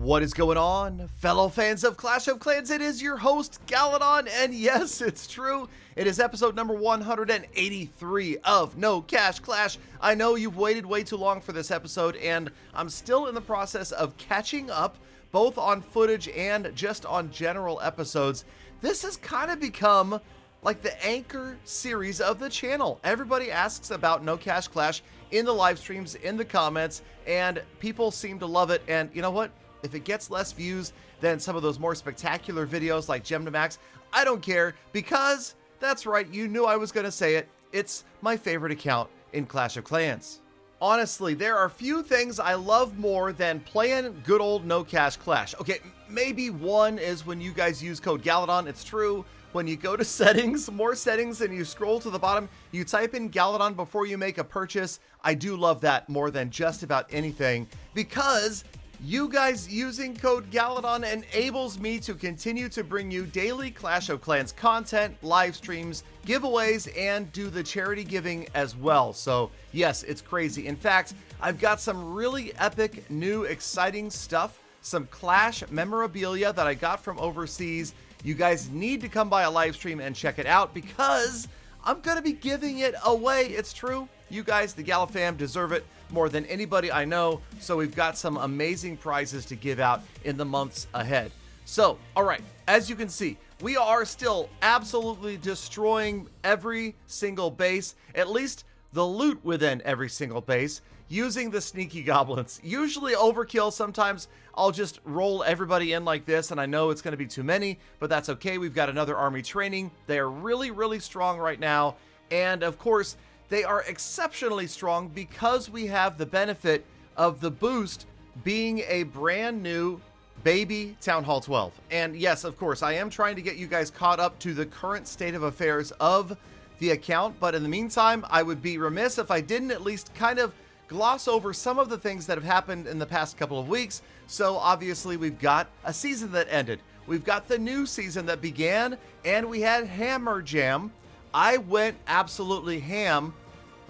What is going on, fellow fans of Clash of Clans? It is your host, Galadon, and yes, it's true. It is episode number 183 of No Cash Clash. I know you've waited way too long for this episode, and I'm still in the process of catching up, both on footage and just on general episodes. This has kind of become like the anchor series of the channel. Everybody asks about No Cash Clash in the live streams, in the comments, and people seem to love it. And you know what? If it gets less views than some of those more spectacular videos like Gem to Max, I don't care, because that's right, you knew I was going to say it. It's my favorite account in Clash of Clans. Honestly, there are few things I love more than playing good old No Cash Clash. Okay, maybe one is when you guys use code Galadon. It's true. When you go to settings, more settings, and you scroll to the bottom, you type in Galadon before you make a purchase. I do love that more than just about anything, because you guys using code Galadon enables me to continue to bring you daily Clash of Clans content, live streams, giveaways, and do the charity giving as well. So yes, it's crazy. In fact, I've got some really epic, new, exciting stuff, some Clash memorabilia that I got from overseas. You guys need to come by a live stream and check it out, because I'm going to be giving it away. It's true. You guys, the Gala fam, deserve it more than anybody I know. So we've got some amazing prizes to give out in the months ahead. So, all right, as you can see, we are still absolutely destroying every single base, at least the loot within every single base, using the sneaky goblins. Usually overkill. Sometimes I'll just roll everybody in like this, and I know it's going to be too many, but that's okay. We've got another army training. They are really, really strong right now. And of course, they are exceptionally strong because we have the benefit of the boost being a brand new baby Town Hall 12. And yes, of course, I am trying to get you guys caught up to the current state of affairs of the account. But in the meantime, I would be remiss if I didn't at least kind of gloss over some of the things that have happened in the past couple of weeks. So obviously we've got a season that ended. We've got the new season that began, and we had Hammer Jam. I went absolutely ham.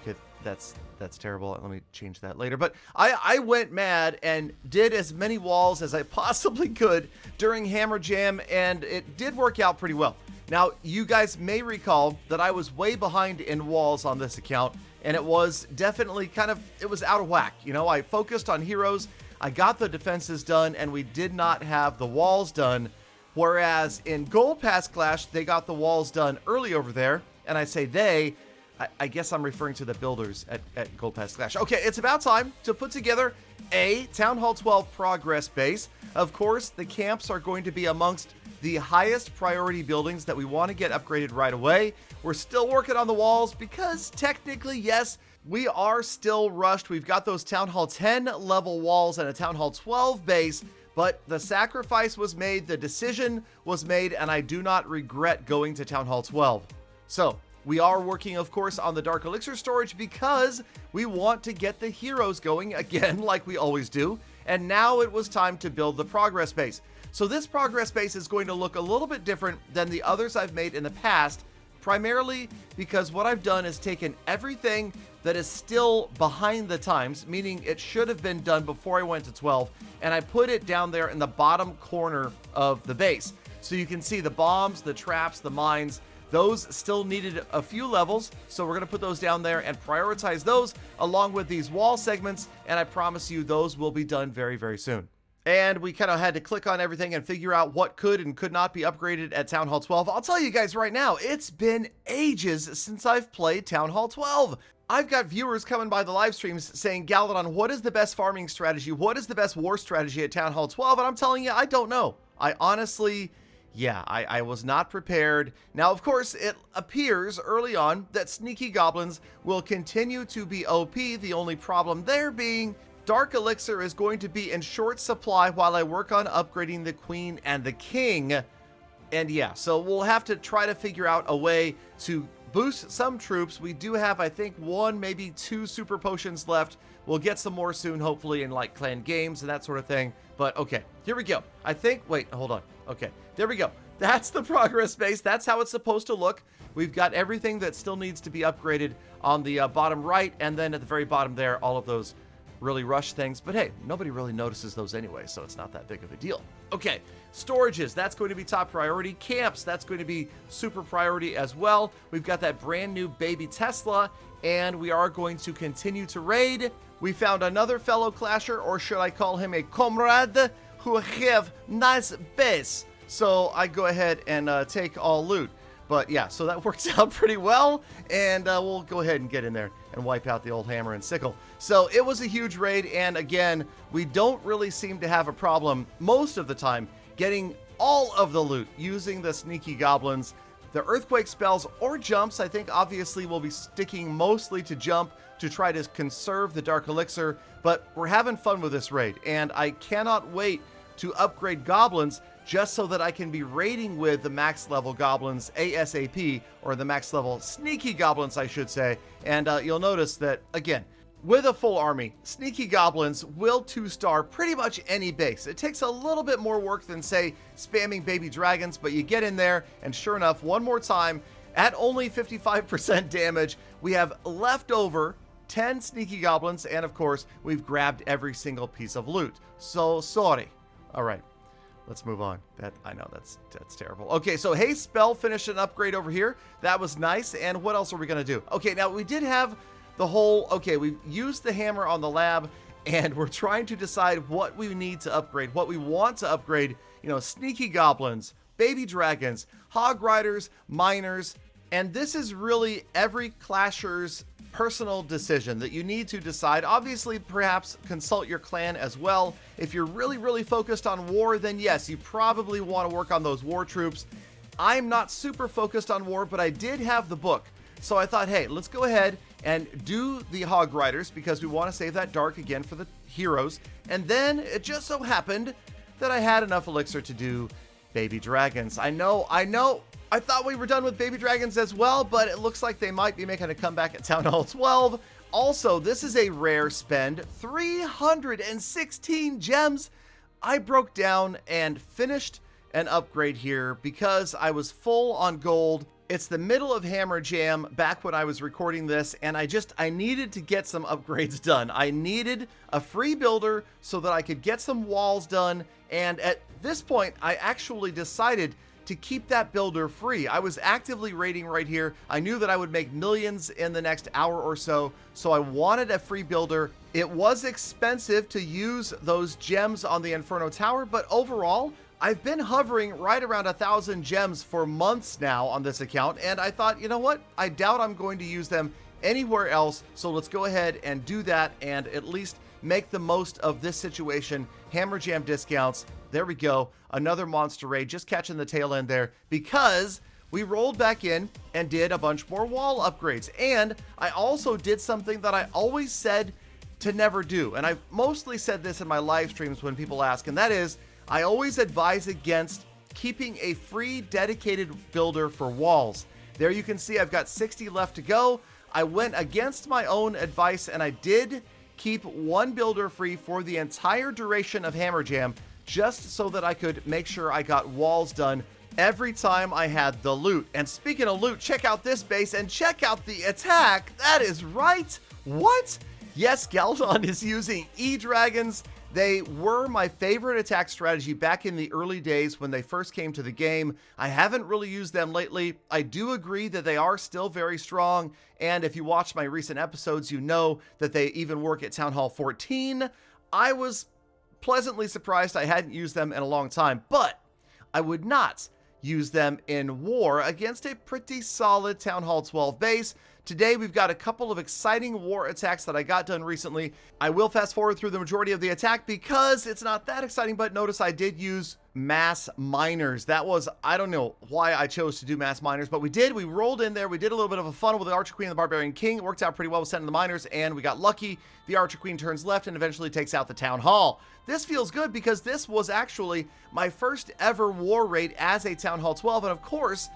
Okay, that's terrible. Let me change that later. But I went mad and did as many walls as I possibly could during Hammer Jam, and it did work out pretty well. Now, you guys may recall that I was way behind in walls on this account, and it was definitely it was out of whack. You know, I focused on heroes, I got the defenses done, and we did not have the walls done. Whereas in Gold Pass Clash, they got the walls done early over there. And I say they, I guess I'm referring to the builders at Gold Pass Clash. Okay, it's about time to put together a Town Hall 12 progress base. Of course, the camps are going to be amongst the highest priority buildings that we want to get upgraded right away. We're still working on the walls because technically, yes, we are still rushed. We've got those Town Hall 10 level walls and a Town Hall 12 base. But the sacrifice was made, the decision was made, and I do not regret going to Town Hall 12. So, we are working, of course, on the Dark Elixir storage because we want to get the heroes going again, like we always do. And now it was time to build the progress base. So this progress base is going to look a little bit different than the others I've made in the past, primarily because what I've done is taken everything that is still behind the times, meaning it should have been done before I went to 12, and I put it down there in the bottom corner of the base. So you can see the bombs, the traps, the mines, those still needed a few levels, so we're going to put those down there and prioritize those along with these wall segments, and I promise you those will be done very, very soon. And we kind of had to click on everything and figure out what could and could not be upgraded at Town Hall 12. I'll tell you guys right now, it's been ages since I've played Town Hall 12. I've got viewers coming by the live streams saying, Galadon, what is the best farming strategy? What is the best war strategy at Town Hall 12? And I'm telling you, I don't know. I honestly... Yeah, I was not prepared. Now, of course, it appears early on that sneaky goblins will continue to be OP. The only problem there being Dark Elixir is going to be in short supply while I work on upgrading the Queen and the King. And yeah, so we'll have to try to figure out a way to boost some troops. We do have, I think, 1, maybe 2 super potions left. We'll get some more soon, hopefully, in like clan games and that sort of thing. But okay, here we go. I think, wait, hold on. Okay, there we go. That's the progress base. That's how it's supposed to look. We've got everything that still needs to be upgraded on the bottom right, and then at the very bottom there, all of those really rush things. But hey, nobody really notices those anyway, so it's not that big of a deal. Okay, storages, that's going to be top priority. Camps, that's going to be super priority as well. We've got that brand new baby Tesla, and we are going to continue to raid. We found another fellow clasher, or should I call him a comrade, who have nice base. So I go ahead and take all loot. But yeah, so that works out pretty well, and we'll go ahead and get in there and wipe out the old hammer and sickle. So it was a huge raid, and again, we don't really seem to have a problem most of the time getting all of the loot using the sneaky goblins. The earthquake spells or jumps, I think obviously we'll be sticking mostly to jump to try to conserve the dark elixir, but we're having fun with this raid, and I cannot wait to upgrade goblins just so that I can be raiding with the max level goblins ASAP, or the max level sneaky goblins, I should say. And you'll notice that, again, with a full army, sneaky goblins will 2-star pretty much any base. It takes a little bit more work than, say, spamming baby dragons, but you get in there, and sure enough, one more time, at only 55% damage, we have left over 10 sneaky goblins, and of course, we've grabbed every single piece of loot. So, sorry. All right, let's move on. I know that's terrible. Okay, so Haste Spell finished an upgrade over here. That was nice. And what else are we going to do? Okay, now we did have the whole, okay, we've used the hammer on the lab, and we're trying to decide what we need to upgrade, what we want to upgrade. You know, sneaky goblins, baby dragons, hog riders, miners, and this is really every clasher's personal decision that you need to decide. Obviously, perhaps consult your clan as well. If you're really focused on war, then yes, you probably want to work on those war troops. I'm not super focused on war, but I did have the book. So I thought, hey, let's go ahead and do the hog riders because we want to save that dark again for the heroes. And then it just so happened that I had enough elixir to do baby dragons. I know. I thought we were done with baby dragons as well, but it looks like they might be making a comeback at Town Hall 12. Also, this is a rare spend, 316 gems. I broke down and finished an upgrade here because I was full on gold. It's the middle of Hammer Jam back when I was recording this, and I needed to get some upgrades done. I needed a free builder so that I could get some walls done, and at this point, I actually decided to keep that builder free. I was actively raiding right here. I knew that I would make millions in the next hour or so, so I wanted a free builder. It was expensive to use those gems on the Inferno Tower, but overall, I've been hovering right around 1,000 gems for months now on this account, and I thought, you know what? I doubt I'm going to use them anywhere else, so let's go ahead and do that and at least make the most of this situation. Hammer Jam discounts. There we go. Another monster raid, just catching the tail end there because we rolled back in and did a bunch more wall upgrades. And I also did something that I always said to never do. And I've mostly said this in my live streams when people ask, and that is I always advise against keeping a free dedicated builder for walls. There you can see I've got 60 left to go. I went against my own advice and I did keep one builder free for the entire duration of Hammer Jam, just so that I could make sure I got walls done every time I had the loot. And speaking of loot, check out this base and check out the attack. That is right. What? Yes, Galadon is using E-Dragons. They were my favorite attack strategy back in the early days when they first came to the game. I haven't really used them lately. I do agree that they are still very strong, and if you watch my recent episodes, you know that they even work at Town Hall 14. I was pleasantly surprised I hadn't used them in a long time, but I would not use them in war against a pretty solid Town Hall 12 base. Today, we've got a couple of exciting war attacks that I got done recently. I will fast forward through the majority of the attack because it's not that exciting, but notice I did use mass miners. That was, I don't know why I chose to do mass miners, but we did. We rolled in there. We did a little bit of a fun with the Archer Queen and the Barbarian King. It worked out pretty well with sending the miners, and we got lucky. The Archer Queen turns left and eventually takes out the Town Hall. This feels good because this was actually my first ever war raid as a Town Hall 12, and of course,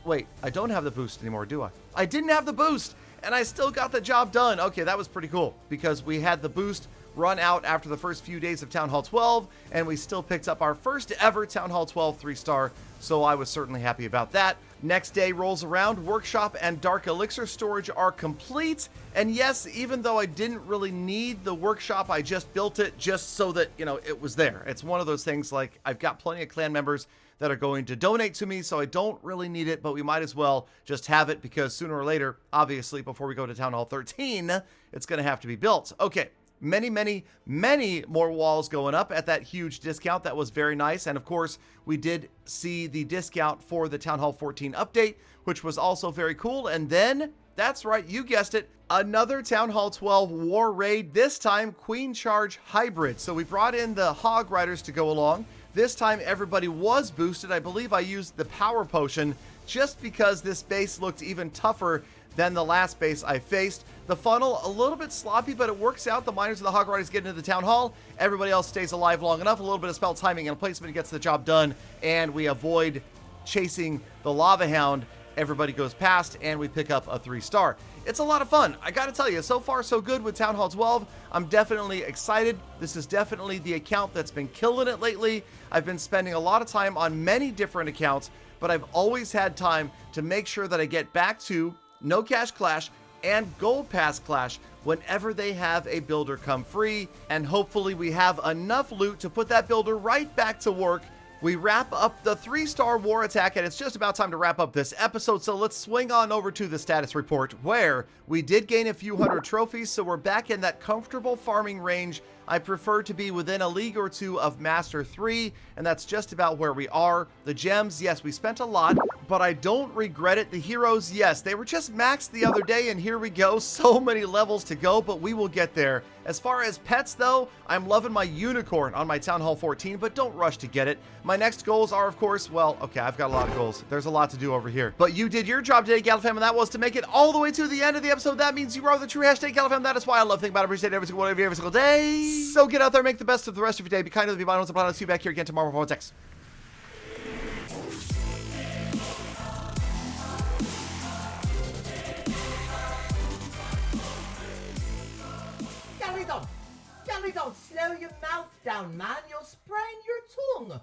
Wait, I don't have the boost anymore, do I? I didn't have the boost, and I still got the job done. Okay, that was pretty cool, because we had the boost run out after the first few days of Town Hall 12, and we still picked up our first ever Town Hall 12 3-star, so I was certainly happy about that. Next day rolls around, workshop and dark elixir storage are complete. And yes, even though I didn't really need the workshop, I just built it just so that, it was there. It's one of those things like I've got plenty of clan members that are going to donate to me, so I don't really need it, but we might as well just have it because sooner or later, obviously, before we go to Town Hall 13, it's going to have to be built. Okay. Many, many, many more walls going up at that huge discount. That was very nice. And of course, we did see the discount for the Town Hall 14 update, which was also very cool. And then, that's right, you guessed it, another Town Hall 12 War Raid, this time Queen Charge Hybrid. So we brought in the Hog Riders to go along. This time everybody was boosted. I believe I used the Power Potion just because this base looked even tougher than the last base I faced. The funnel, a little bit sloppy, but it works out. The miners and the Hog Riders get into the Town Hall. Everybody else stays alive long enough. A little bit of spell timing and placement gets the job done, and we avoid chasing the Lava Hound. Everybody goes past, and we pick up a 3-star. It's a lot of fun. I gotta tell you, so far so good with Town Hall 12. I'm definitely excited. This is definitely the account that's been killing it lately. I've been spending a lot of time on many different accounts, but I've always had time to make sure that I get back to No Cash Clash and Gold Pass Clash whenever they have a builder come free, and hopefully we have enough loot to put that builder right back to work. We wrap up the 3-star war attack, and it's just about time to wrap up this episode, so let's swing on over to the status report, where we did gain a few hundred trophies, so we're back in that comfortable farming range. I prefer to be within a league or two of Master 3, and that's just about where we are. The gems, yes, we spent a lot, but I don't regret it. The heroes, yes, they were just maxed the other day, and here we go. So many levels to go, but we will get there. As far as pets, though, I'm loving my unicorn on my Town Hall 14, but don't rush to get it. My next goals are, of course, well, okay, I've got a lot of goals. There's a lot to do over here. But you did your job today, Galafam, and that was to make it all the way to the end of the episode. That means you are the true hashtag Galafam. That is why I love thinking about it, appreciate it every single one of you every single day. So get out there, make the best of the rest of your day. Be kind to the people. I'll see you back here again tomorrow for Text. Galadon, slow your mouth down, man. You're spraying your tongue.